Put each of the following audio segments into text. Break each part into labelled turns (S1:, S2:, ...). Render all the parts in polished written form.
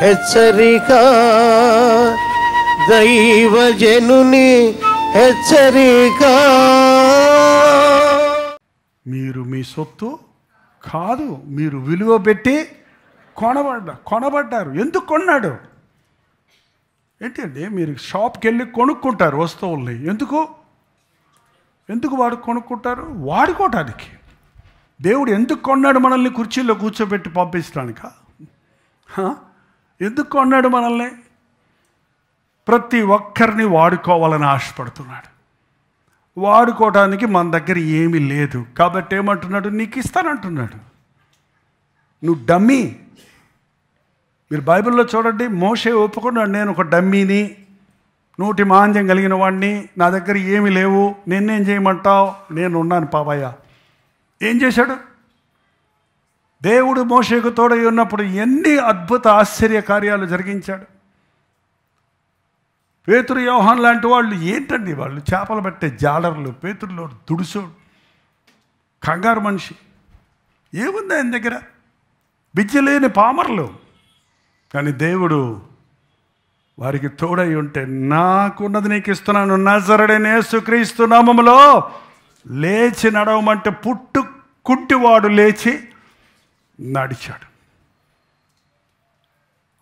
S1: హెచ్చరిక, దైవజనుని హెచ్చరిక.
S2: మీరు మీ సొత్తు కాదు, మీరు విలువ పెట్టి కొనబడ్డారు. ఎందుకు కొన్నాడు? ఏంటండి, మీరు షాప్కి వెళ్ళి కొనుక్కుంటారు వస్తువుల్ని. ఎందుకు వాడు కొనుక్కుంటారు? వాడుకోవటానికి. దేవుడు ఎందుకు కొన్నాడు మనల్ని? కుర్చీలో కూర్చోబెట్టి పంపించడానిక? ఎందుకు కొన్నాడు మనల్ని? ప్రతి ఒక్కరిని వాడుకోవాలని ఆశపడుతున్నాడు. వాడుకోవడానికి మన దగ్గర ఏమీ లేదు కాబట్టి ఏమంటున్నాడు? నీకు ఇస్తానంటున్నాడు. నువ్వు డమ్మీ. మీరు బైబిల్లో చూడండి, మోషే ఒప్పుకున్నాడు, నేను ఒక డమ్మీని, నోటి మాంద్యం కలిగిన వాడిని, నా దగ్గర ఏమీ లేవు, నిన్నేం చేయమంటావు, నేను ఉన్నాను పాపయ్య. ఏం చేశాడు? దేవుడు మోషేకు తోడై ఉన్నప్పుడు ఎన్ని అద్భుత ఆశ్చర్య కార్యాలు జరిగించాడు. పేతురు, యోహాన్ లాంటి వాళ్ళు ఏంటండి, వాళ్ళు చేపలు పట్టే జాలర్లు. పేతురులో దుడుసోడు, కంగారు మనిషి. ఏముంది ఆయన దగ్గర? బిజ్జలేని పామర్లు. కానీ దేవుడు వారికి తోడై ఉంటే, నాకున్నది నీకు ఇస్తున్నాను, నజరుడైన యేసుక్రీస్తు నామములో లేచి నడవమంటే కుంటివాడు లేచి నడిచాడు.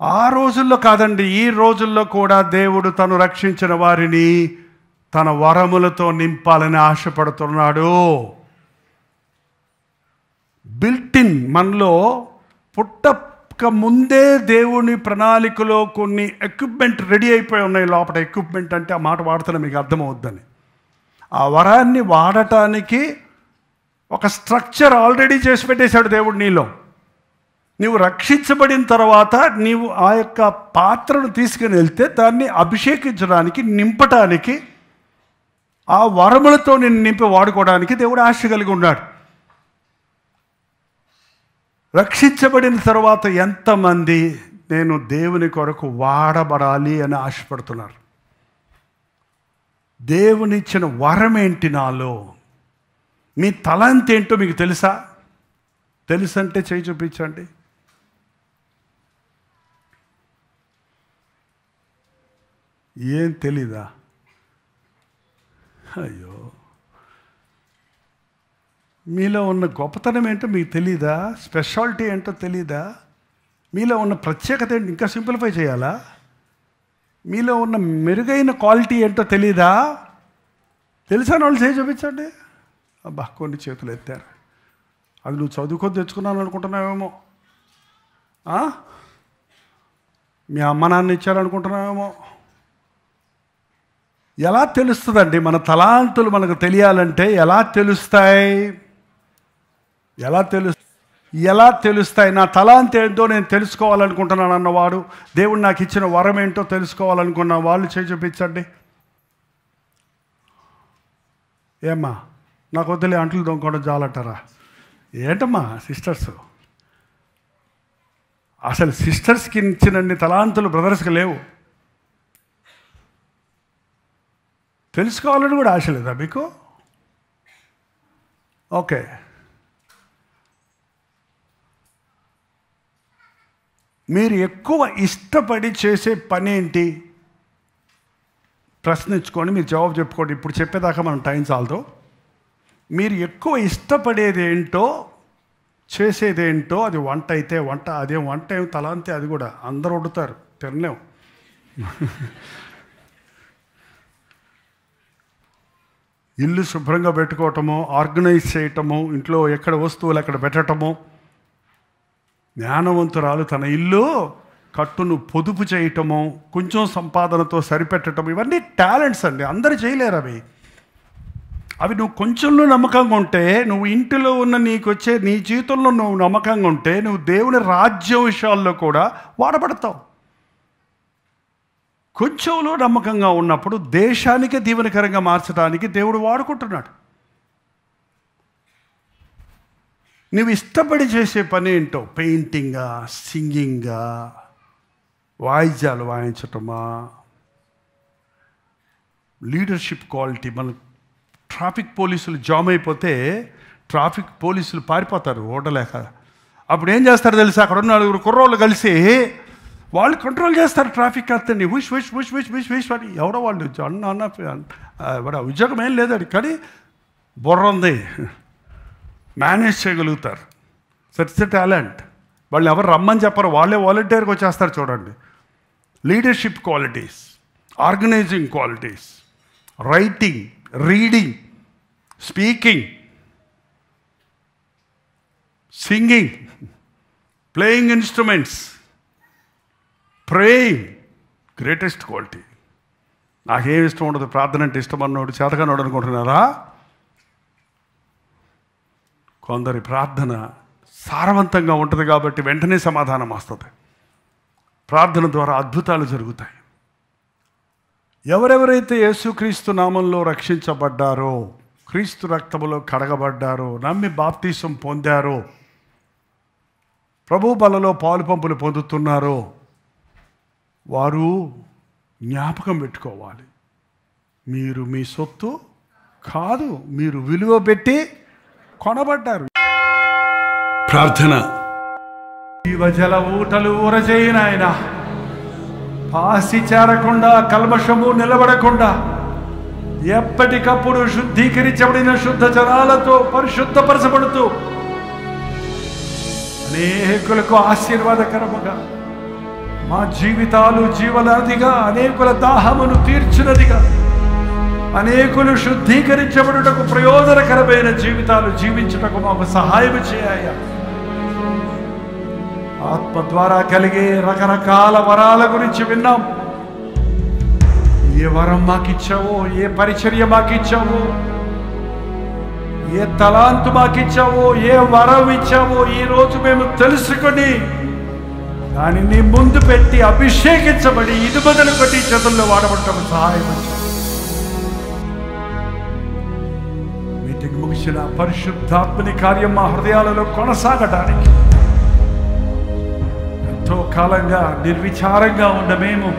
S2: ఆ రోజుల్లో కాదండి, ఈ రోజుల్లో కూడా దేవుడు తను రక్షించిన వారిని తన వరములతో నింపాలని ఆశపడుతున్నాడు. బిల్టిన్ మనలో పుట్టక ముందే దేవుని ప్రణాళికలో కొన్ని ఎక్విప్మెంట్ రెడీ అయిపోయి ఉన్నాయి లోపల. ఎక్విప్మెంట్ అంటే ఆ మాట వాడుతున్నా మీకు అర్థమవుద్దని. ఆ వరాన్ని వాడటానికి ఒక స్ట్రక్చర్ ఆల్రెడీ చేసి పెట్టేశాడు దేవుడు నీలో. నీవు రక్షించబడిన తర్వాత నీవు ఆ యొక్క పాత్రను తీసుకుని వెళ్తే దాన్ని అభిషేకించడానికి, నింపటానికి, ఆ వరములతో నిన్ను నింపి వాడుకోవడానికి దేవుడు ఆశ కలిగి ఉన్నాడు. రక్షించబడిన తర్వాత ఎంతమంది నేను దేవుని కొరకు వాడబడాలి అని ఆశపడుతున్నారు? దేవునిచ్చిన వరం ఏంటి నాలో? మీ తలాంత్ ఏంటో మీకు తెలుసా? తెలుసంటే చేయి చూపించండి. ఏం తెలీదా? అయ్యో, మీలో ఉన్న గొప్పతనం ఏంటో మీకు తెలీదా? స్పెషాలిటీ ఏంటో తెలీదా? మీలో ఉన్న ప్రత్యేకత ఏంటి? ఇంకా సింప్లిఫై చేయాలా? మీలో ఉన్న మెరుగైన క్వాలిటీ ఏంటో తెలీదా? తెలుసా? వాళ్ళు చేయి చూపించండి. అబ్బా, కొన్ని చేతులు ఎత్తారు. అది నువ్వు చదువుకొని తెచ్చుకున్నాను అనుకుంటున్నావేమో, మీ అమ్మ నాన్న ఇచ్చారనుకుంటున్నావేమో. ఎలా తెలుస్తుందండి? మన తలాంతులు మనకు తెలియాలంటే ఎలా తెలుస్తాయి? ఎలా తెలుస్తాయి? నా తలాంత్ ఏంటో నేను తెలుసుకోవాలనుకుంటున్నాను అన్నవాడు, దేవుడు నాకు ఇచ్చిన వరం ఏంటో తెలుసుకోవాలనుకున్న వాళ్ళు చేయి చూపించండి. ఏమ్మా, నాకు వద్దులే, అంట్లు దొంగకోవడం చాలంటారా? ఏంటమ్మా సిస్టర్స్, అసలు సిస్టర్స్కి ఇచ్చినన్ని తలాంతులు బ్రదర్స్కి లేవు. తెలుసుకోవాలని కూడా ఆశ లేదా మీకు? ఓకే, మీరు ఎక్కువ ఇష్టపడి చేసే పని ఏంటి? ప్రశ్నించుకొని మీరు జవాబు చెప్పుకోండి. ఇప్పుడు చెప్పేదాకా మనం టైం చాలదు. మీరు ఎక్కువ ఇష్టపడేది ఏంటో, చేసేదేంటో, అది వంట అయితే వంట, అదేం వంట ఏం తలాంతే, అది కూడా అందరూ వండుతారు, తినలేం. ఇల్లు శుభ్రంగా పెట్టుకోవటము, ఆర్గనైజ్ చేయటము, ఇంట్లో ఎక్కడ వస్తువులు అక్కడ పెట్టటము, జ్ఞానవంతురాలు తన ఇల్లు కట్టును పొదుపు చేయటము, కొంచెం సంపాదనతో సరిపెట్టడం, ఇవన్నీ టాలెంట్స్ అండి. అందరూ చేయలేరు అవి నువ్వు కొంచెంలో నమ్మకంగా ఉంటే, నువ్వు ఇంటిలో ఉన్న నీకు వచ్చే నీ జీవితంలో నువ్వు నమ్మకంగా ఉంటే, నువ్వు దేవుని రాజ్య విషయాల్లో కూడా వాడబడతావు. కొంచెంలో నమ్మకంగా ఉన్నప్పుడు దేశానికే దీవెనకరంగా మార్చడానికి దేవుడు వాడుకుంటున్నాడు. నువ్వు ఇష్టపడి చేసే పని ఏంటో, పెయింటింగా, సింగింగా, వాయిద్యాలు వాయించటమా, లీడర్షిప్ క్వాలిటీ. మన ట్రాఫిక్ పోలీసులు జామ్ అయిపోతే ట్రాఫిక్ పోలీసులు పారిపోతారు ఓడలేక. అప్పుడు ఏం చేస్తారు తెలుసా? అక్కడ ఉన్న 9 కుర్రోళ్ళు కలిసి వాళ్ళు కంట్రోల్ చేస్తారు ట్రాఫిక్ అంతని. Wish wish wish wish wish wish అని ఎవడో వాళ్ళు అన్న ఉద్యోగం ఏం లేదండి, కానీ బుర్ర ఉంది, మేనేజ్ చేయగలుగుతారు. సట్స్ టాలెంట్. వాళ్ళు ఎవరు రమ్మని చెప్పరు, వాళ్ళే వాలంటీర్గా వచ్చేస్తారు. చూడండి, leadership qualities, organizing qualities, writing, reading, speaking, singing, playing instruments, praying, greatest quality. నాకేం ఇష్టం ఉండదు, ప్రార్థన అంటే ఇష్టం అన్నోడు చేతగానోడు అనుకుంటున్నారా? కొందరి ప్రార్థన సారవంతంగా ఉంటుంది కాబట్టి వెంటనే సమాధానం వస్తుంది. ప్రార్థన ద్వారా అద్భుతాలు జరుగుతాయి. ఎవరెవరైతే యేసుక్రీస్తు నామంలో రక్షించబడ్డారో, క్రీస్తు రక్తములో కడగబడ్డారో, నమ్మి బాప్తీసం పొందారో, ప్రభు బలలో పాలు పంపులు పొందుతున్నారో, వారు జ్ఞాపకం పెట్టుకోవాలి, మీరు మీ సొత్తు కాదు, మీరు విలువ పెట్టి కొనబడ్డారు. ప్రార్థన. జీవజల ఊటలు ఊరజేయన ఆయన, పాసి చేరకుండా, కల్మషము నిలబడకుండా, ఎప్పటికప్పుడు శుద్ధీకరించబడిన శుద్ధ జలాలతో పరిశుద్ధపరచబడుతూ అనేకులకు ఆశీర్వాదకరముగా, మా జీవితాలు జీవనదిగా, అనేకుల దాహమును తీర్చినదిగా, అనేకులు శుద్ధీకరించబడుటకు ప్రయోజనకరమైన జీవితాలు జీవించుటకు మాకు సహాయం చేయ. ఆత్మ ద్వారా కలిగే రకరకాల వరాల గురించి విన్నాం. ఏ వరం మాకిచ్చావో, ఏ పరిచర్య మాకిచ్చావో, ఏ తలాంతు మాకిచ్చావో, ఏ వరం ఇచ్చావో ఈరోజు మేము తెలుసుకొని దానిని ముందు పెట్టి అభిషేకించబడి ఇది మొదలుకొని చేతుల్లో వాడబడటం సహాయం. మీటింగ్ ముగిసిన పరిశుద్ధాత్మని కార్యం మా హృదయాలలో కొనసాగడానికి ఎంతో కాలంగా నిర్విచారంగా ఉన్న మేము,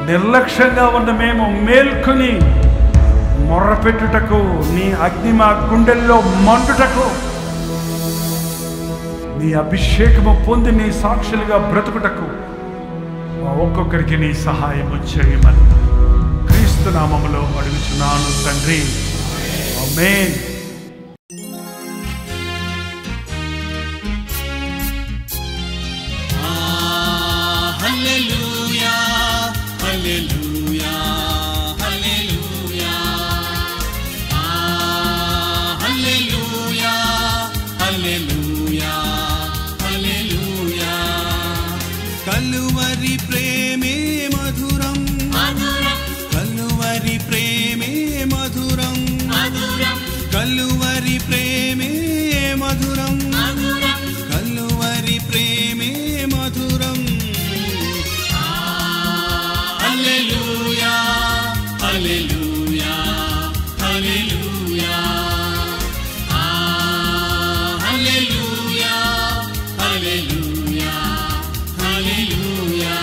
S2: నిర్లక్ష్యంగా ఉన్న మేము మేల్కొని మొర్రపెట్టుటకు, నీ అగ్ని మా గుండెల్లో మండుటకు, నీ అభిషేకము పొంది నీ సాక్షులుగా బ్రతుకుటకు మా ఒక్కొక్కరికి నీ సహాయము చేయమని క్రీస్తు నామములో అడుగుచున్నాను తండ్రి. ఆమేన్.
S3: హల్లెలూయా హల్లెలూయా హల్లెలూయా హల్లెలూయా హల్లెలూయా హల్లెలూయా. కలువరి ప్రేమే మధురం మధురం, కలువరి ప్రేమే మధురం మధురం, కలువరి ప్రేమే మధురం మధురం, కలువరి ప్రేమే మధురం. హల్లెలూయా హల్లెలూయా హల్లెలూయా హల్లెలూయా హల్లెలూయా హల్లెలూయా.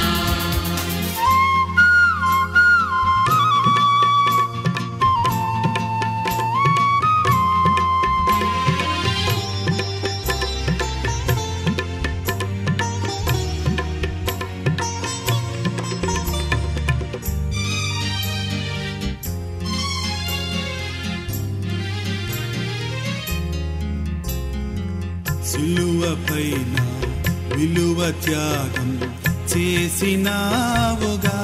S3: సిలువపైన విలువ త్యాగం చేసినావుగా,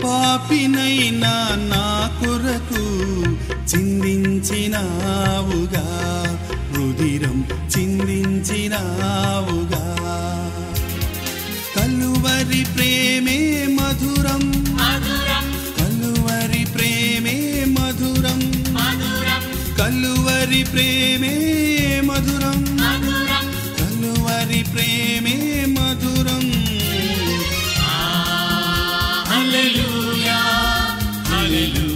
S3: పాపినైనా నా కొరకు చిందించినావుగా, రుధిరం చిందించినావుగా. కలువరి ప్రేమే మధురం మధురం, కలువరి ప్రేమే మధురం మధురం, కలువరి ప్రేమే మధురం మధురం, కలువరి ప్రేమే మధురం. హల్లెలూయా హల్లెలూయా